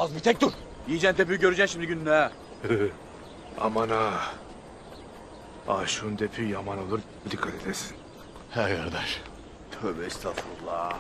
Az bir tek dur. Yiyeceksin tepiyi göreceksin şimdi gününü ha. Aman ha. Aşığın depi yaman olur, dikkat edesin. He kardeş. Tövbe estağfurullah.